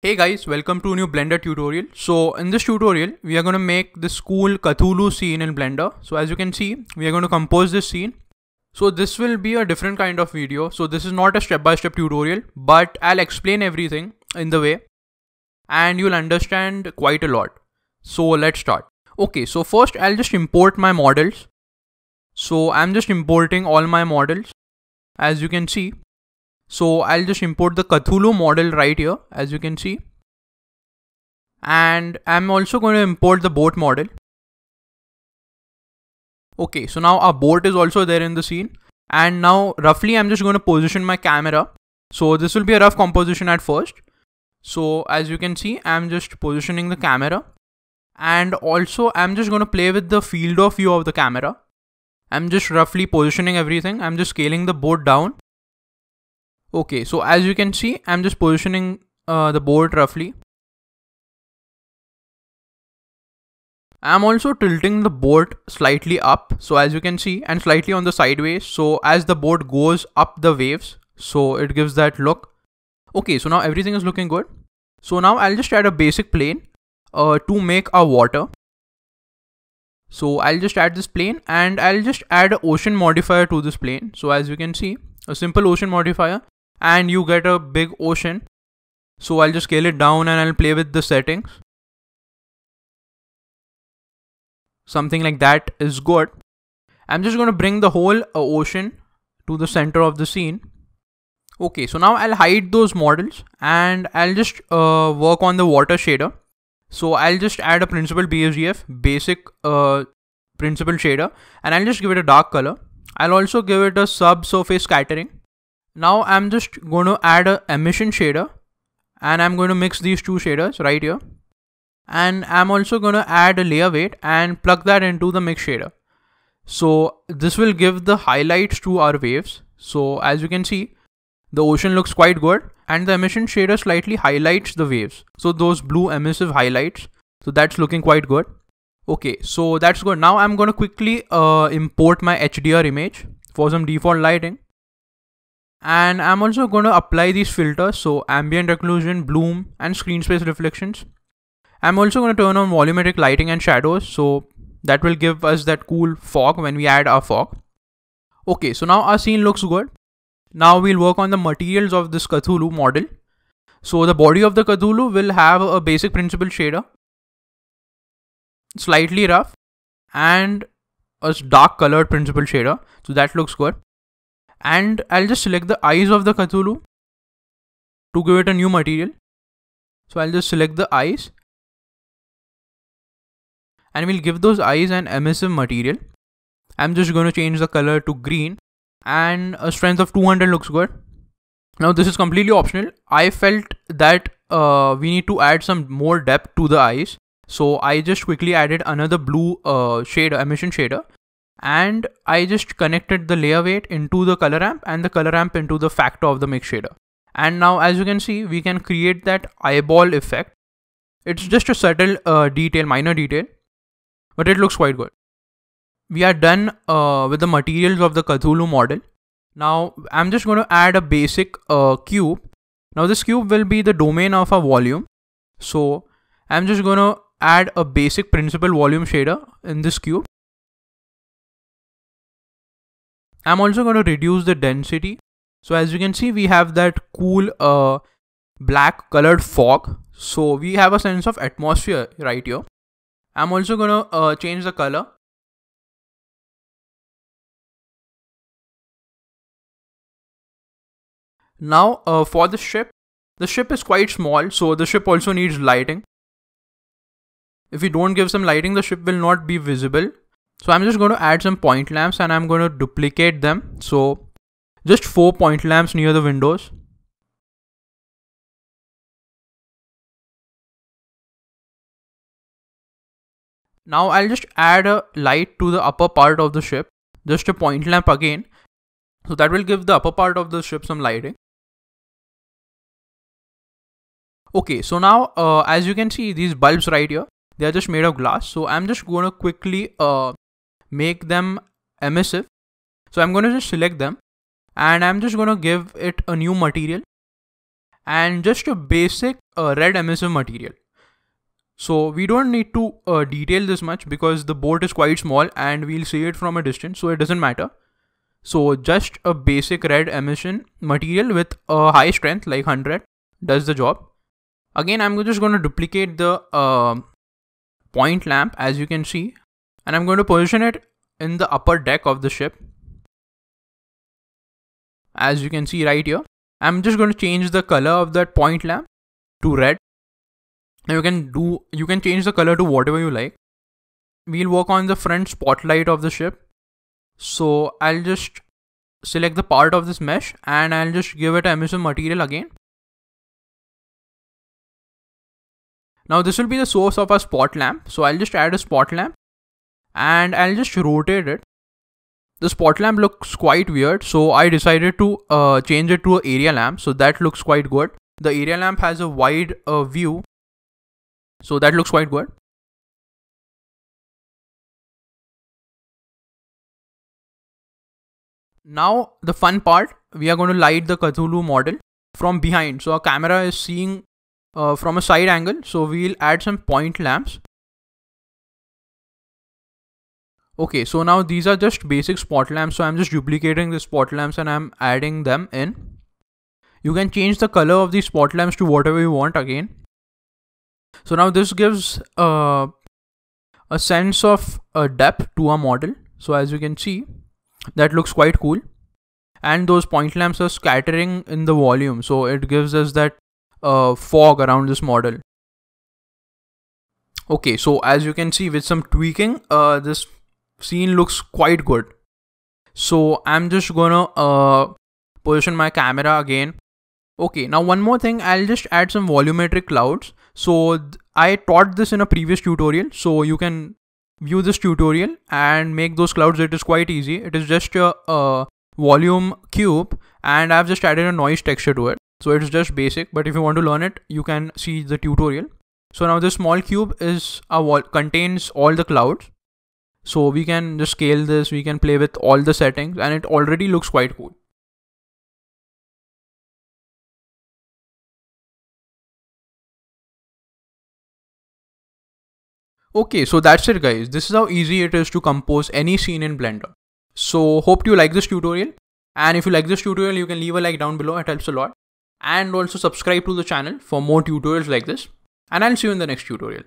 Hey guys, welcome to a new Blender tutorial. So in this tutorial, we are going to make this cool Cthulhu scene in Blender. So as you can see, we are going to compose this scene. So this will be a different kind of video. So this is not a step-by-step tutorial, but I'll explain everything in the way and you'll understand quite a lot. So let's start. Okay, so first I'll just import my models. So I'm just importing all my models, as you can see. So I'll just import the Cthulhu model right here, as you can see. And I'm also going to import the boat model. Okay, so now our boat is also there in the scene. And now roughly I'm just going to position my camera. So this will be a rough composition at first. So as you can see, I'm just positioning the camera. And also I'm just going to play with the field of view of the camera. I'm just roughly positioning everything. I'm just scaling the boat down. Okay, so as you can see, I'm just positioning the boat roughly. I'm also tilting the boat slightly up, so as you can see, and slightly on the sideways. So as the boat goes up the waves, so it gives that look. Okay, so now everything is looking good. So now I'll just add a basic plane to make our water. So I'll just add this plane and I'll just add an ocean modifier to this plane. So as you can see, a simple ocean modifier. And you get a big ocean. So I'll just scale it down and I'll play with the settings. Something like that is good. I'm just going to bring the whole ocean to the center of the scene. Okay, so now I'll hide those models and I'll just work on the water shader. So I'll just add a principal BSDF, basic principal shader, and I'll just give it a dark color. I'll also give it a subsurface scattering. Now I'm just going to add an emission shader and I'm going to mix these two shaders right here. And I'm also going to add a layer weight and plug that into the mix shader. So this will give the highlights to our waves. So as you can see, the ocean looks quite good and the emission shader slightly highlights the waves. So those blue emissive highlights, so that's looking quite good. Okay, so that's good. Now I'm going to quickly import my HDR image for some default lighting. And I'm also going to apply these filters, so ambient occlusion, bloom, and screen space reflections. I'm also going to turn on volumetric lighting and shadows, so that will give us that cool fog when we add our fog. Okay, so now our scene looks good. Now we'll work on the materials of this Cthulhu model. So the body of the Cthulhu will have a basic principal shader, slightly rough, and a dark colored principal shader, so that looks good. And I'll just select the eyes of the Cthulhu to give it a new material. So I'll just select the eyes and we'll give those eyes an emissive material. I'm just going to change the color to green and a strength of 200 looks good. Now this is completely optional. I felt that we need to add some more depth to the eyes. So I just quickly added another blue shader, emission shader. And I just connected the layer weight into the color ramp and the color ramp into the factor of the mix shader. And now as you can see, we can create that eyeball effect. It's just a subtle detail, minor detail, but it looks quite good. We are done with the materials of the Cthulhu model. Now I'm just going to add a basic cube. Now this cube will be the domain of a volume. So I'm just going to add a basic principal volume shader in this cube. I'm also going to reduce the density. So as you can see, we have that cool black colored fog. So we have a sense of atmosphere right here. I'm also going to change the color. Now for the ship is quite small. So the ship also needs lighting. If we don't give some lighting, the ship will not be visible. So I'm just going to add some point lamps and I'm going to duplicate them. So just 4 point lamps near the windows. Now I'll just add a light to the upper part of the ship. Just a point lamp again. So that will give the upper part of the ship some lighting. Okay, so now as you can see, these bulbs right here, they are just made of glass. So I'm just going to quickly make them emissive. So I'm going to just select them and I'm just going to give it a new material and just a basic red emissive material. So we don't need to detail this much because the boat is quite small and we'll see it from a distance, so it doesn't matter. So just a basic red emission material with a high strength like 100 does the job. Again, I'm just going to duplicate the point lamp as you can see, and I'm going to position it in the upper deck of the ship. As you can see right here, I'm just going to change the color of that point lamp to red. Now you can change the color to whatever you like. We'll work on the front spotlight of the ship. So I'll just select the part of this mesh and I'll just give it emissive material again. Now this will be the source of our spot lamp. So I'll just add a spot lamp and I'll just rotate it. The spot lamp looks quite weird, so I decided to change it to an area lamp. So that looks quite good. The area lamp has a wide view, so that looks quite good. Now the fun part, we are going to light the Cthulhu model from behind. So our camera is seeing from a side angle, so we'll add some point lamps. Okay, so now these are just basic spot lamps, so I'm just duplicating the spot lamps and I'm adding them in. You can change the color of these spot lamps to whatever you want again. So now this gives a sense of depth to our model. So as you can see, that looks quite cool. And those point lamps are scattering in the volume, so it gives us that fog around this model. Okay, so as you can see, with some tweaking, this scene looks quite good. So I'm just gonna position my camera again. Okay, now one more thing, I'll just add some volumetric clouds. So I taught this in a previous tutorial, so you can view this tutorial and make those clouds. It is quite easy. It is just a volume cube and I've just added a noise texture to it. So it's just basic, but if you want to learn it, you can see the tutorial. So now this small cube is contains all the clouds. So we can just scale this, we can play with all the settings, and it already looks quite cool. Okay, so that's it guys. This is how easy it is to compose any scene in Blender. So hope you like this tutorial. And if you like this tutorial, you can leave a like down below. It helps a lot. And also subscribe to the channel for more tutorials like this. And I'll see you in the next tutorial.